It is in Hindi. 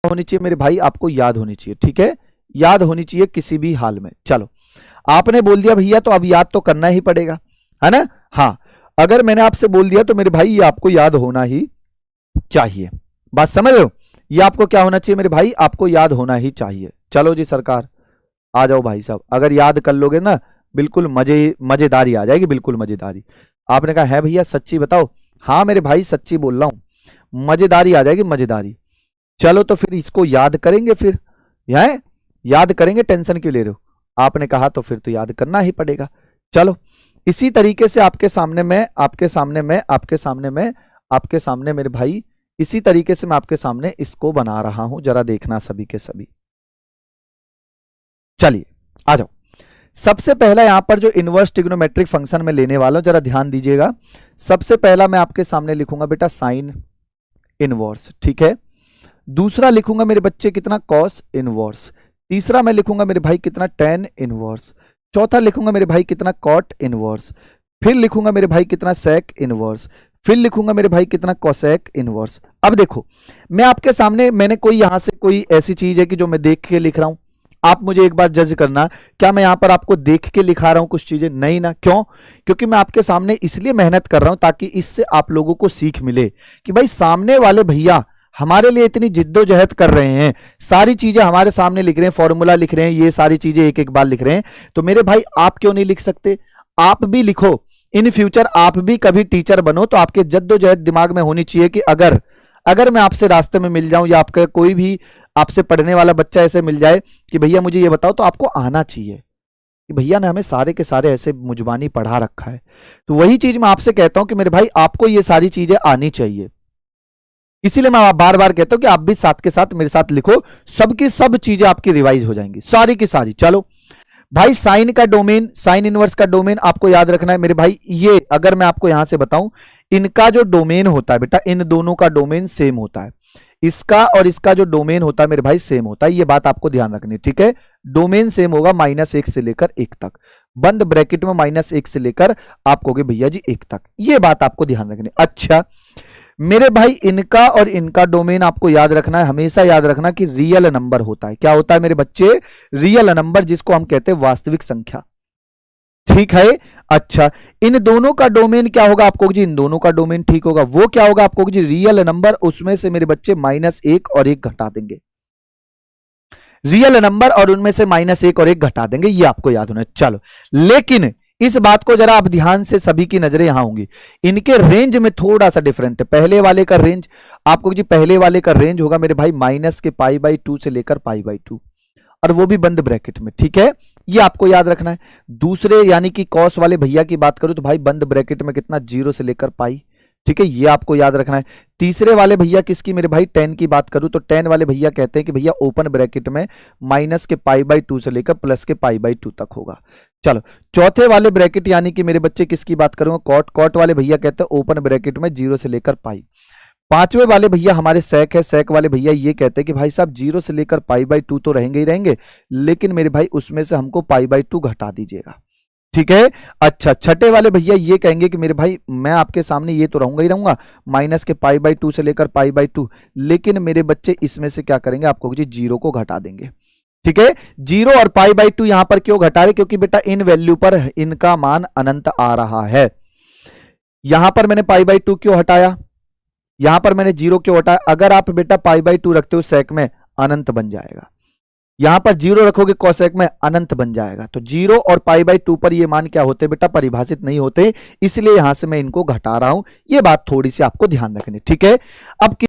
होनी चाहिए मेरे भाई, आपको याद होनी चाहिए, ठीक है, याद होनी चाहिए किसी भी हाल में। चलो आपने बोल दिया भैया तो अब याद तो करना ही पड़ेगा, है ना। हाँ, अगर मैंने आपसे बोल दिया तो मेरे भाई ये आपको याद होना ही चाहिए। बात समझ रहे हो, ये आपको क्या होना चाहिए मेरे भाई, आपको याद होना ही चाहिए। चलो जी सरकार, आ जाओ भाई साहब, अगर याद कर लोगे ना बिल्कुल मजेदारी आ जाएगी, बिल्कुल मजेदारी। आपने कहा है भैया सच्ची बताओ, हाँ मेरे भाई सच्ची बोल रहा हूं, मजेदारी आ जाएगी, मजेदारी। चलो तो फिर इसको याद करेंगे, फिर यह याद करेंगे, टेंशन क्यों ले रहे हो। आपने कहा तो फिर तो याद करना ही पड़ेगा। चलो इसी तरीके से आपके सामने मेरे भाई, इसी तरीके से मैं आपके सामने इसको बना रहा हूं, जरा देखना सभी के सभी। चलिए आ जाओ, सबसे पहला यहां पर जो इनवर्स ट्रिग्नोमेट्रिक फंक्शन में लेने वाला हूं, जरा ध्यान दीजिएगा। सबसे पहला मैं आपके सामने लिखूंगा बेटा साइन इनवर्स, ठीक है। दूसरा लिखूंगा मेरे बच्चे कितना, कॉस इनवर्स। तीसरा मैं लिखूंगा मेरे भाई कितना, टेन इनवर्स। चौथा लिखूंगा मेरे भाई कितना, कॉट इनवर्स। फिर लिखूंगा मेरे भाई कितना, सेक इनवर्स। फिर लिखूंगा मेरे भाई कितना, कोसेक इनवर्स। अब देखो मैं आपके सामने, मैंने कोई यहां से कोई ऐसी चीज है कि जो मैं देख के लिख रहा हूं, आप मुझे एक बार जज करना, क्या मैं यहां पर आपको देख के लिखा रहा हूं कुछ चीजें, नहीं ना। क्यों, क्योंकि मैं आपके सामने इसलिए मेहनत कर रहा हूं ताकि इससे आप लोगों को सीख मिले कि भाई सामने वाले भैया हमारे लिए इतनी जिद्दोजहद कर रहे हैं, सारी चीजें हमारे सामने लिख रहे हैं, फॉर्मूला लिख रहे हैं, ये सारी चीजें एक एक बार लिख रहे हैं, तो मेरे भाई आप क्यों नहीं लिख सकते, आप भी लिखो। इन फ्यूचर आप भी कभी टीचर बनो तो आपके जद्दोजहद दिमाग में होनी चाहिए कि अगर मैं आपसे रास्ते में मिल जाऊं या आपका कोई भी आपसे पढ़ने वाला बच्चा ऐसे मिल जाए कि भैया मुझे ये बताओ, तो आपको आना चाहिए कि भैया ने हमें सारे के सारे ऐसे मुजबानी पढ़ा रखा है। तो वही चीज मैं आपसे कहता हूं कि मेरे भाई आपको ये सारी चीजें आनी चाहिए। इसीलिए मैं बार बार कहता हूं कि आप भी साथ के साथ मेरे साथ लिखो, सबकी सब चीजें आपकी रिवाइज हो जाएंगी, सारी की सारी। चलो भाई साइन का डोमेन, साइन इनवर्स का डोमेन आपको याद रखना है मेरे भाई। ये अगर मैं आपको यहां से बताऊं, इनका जो डोमेन होता है बेटा, इन दोनों का डोमेन सेम होता है, इसका और इसका जो डोमेन होता है मेरे भाई सेम होता है, ये बात आपको ध्यान रखनी है, ठीक है। डोमेन सेम होगा -1 से लेकर 1 तक, बंद ब्रैकेट में -1 से लेकर आप कहोगे भैया जी 1 तक, ये बात आपको ध्यान रखनी है। अच्छा मेरे भाई इनका और इनका डोमेन आपको याद रखना है, हमेशा याद रखना कि रियल नंबर होता है। क्या होता है मेरे बच्चे, रियल नंबर, जिसको हम कहते हैं वास्तविक संख्या, ठीक है। अच्छा इन दोनों का डोमेन क्या होगा, आपको जी इन दोनों का डोमेन ठीक होगा, वो क्या होगा आपको जी रियल नंबर, उसमें से मेरे बच्चे -1 और 1 घटा देंगे, रियल नंबर और उनमें से -1 और 1 घटा देंगे, ये आपको याद होना है। चलो लेकिन इस बात को जरा आप ध्यान से, सभी की नजरें यहां होंगी, इनके रेंज में थोड़ा सा डिफरेंट है। पहले वाले का रेंज आपको जी, पहले वाले का रेंज होगा मेरे भाई -π/2 से लेकर π/2, और वो भी बंद ब्रैकेट में, ठीक है, ये आपको याद रखना है। दूसरे यानी कि कॉस वाले भैया की बात करूं तो भाई बंद ब्रैकेट में कितना, 0 से लेकर π, ठीक है, ये आपको याद रखना है। तीसरे वाले भैया किसकी मेरे भाई, 10 की बात करूं तो 10 वाले भैया कहते हैं कि भैया ओपन ब्रैकेट में -π/2 से लेकर +π/2 तक होगा। चलो चौथे वाले ब्रैकेट यानी कि मेरे बच्चे किसकी बात करूंगा, कॉट वाले भैया कहते हैं ओपन ब्रैकेट में 0 से लेकर π। पांचवें वाले भैया हमारे सेक है, सेक वाले भैया ये कहते हैं कि भाई साहब 0 से लेकर π/2 तो रहेंगे ही रहेंगे, लेकिन मेरे भाई उसमें से हमको π/2 घटा दीजिएगा, ठीक है। अच्छा छठे वाले भैया ये कहेंगे कि मेरे भाई मैं आपके सामने ये तो रहूंगा ही रहूंगा -π/2 से लेकर π/2, लेकिन मेरे बच्चे इसमें से क्या करेंगे, आपको जी 0 को घटा देंगे, ठीक है। 0 और π/2 यहां पर क्यों घटा रहे, क्योंकि बेटा इन वैल्यू पर इनका मान अनंत आ रहा है। यहां पर मैंने π/2 क्यों हटाया, यहां पर मैंने 0 क्यों हटाया, अगर आप बेटा π/2 रखते हो सेक में अनंत बन जाएगा, यहां पर 0 रखोगे कोसेक में अनंत बन जाएगा। तो 0 और π/2 पर ये मान क्या होते बेटा, परिभाषित नहीं होते, इसलिए यहां से मैं इनको घटा रहा हूं, ये बात थोड़ी सी आपको ध्यान रखनी, ठीक है। अब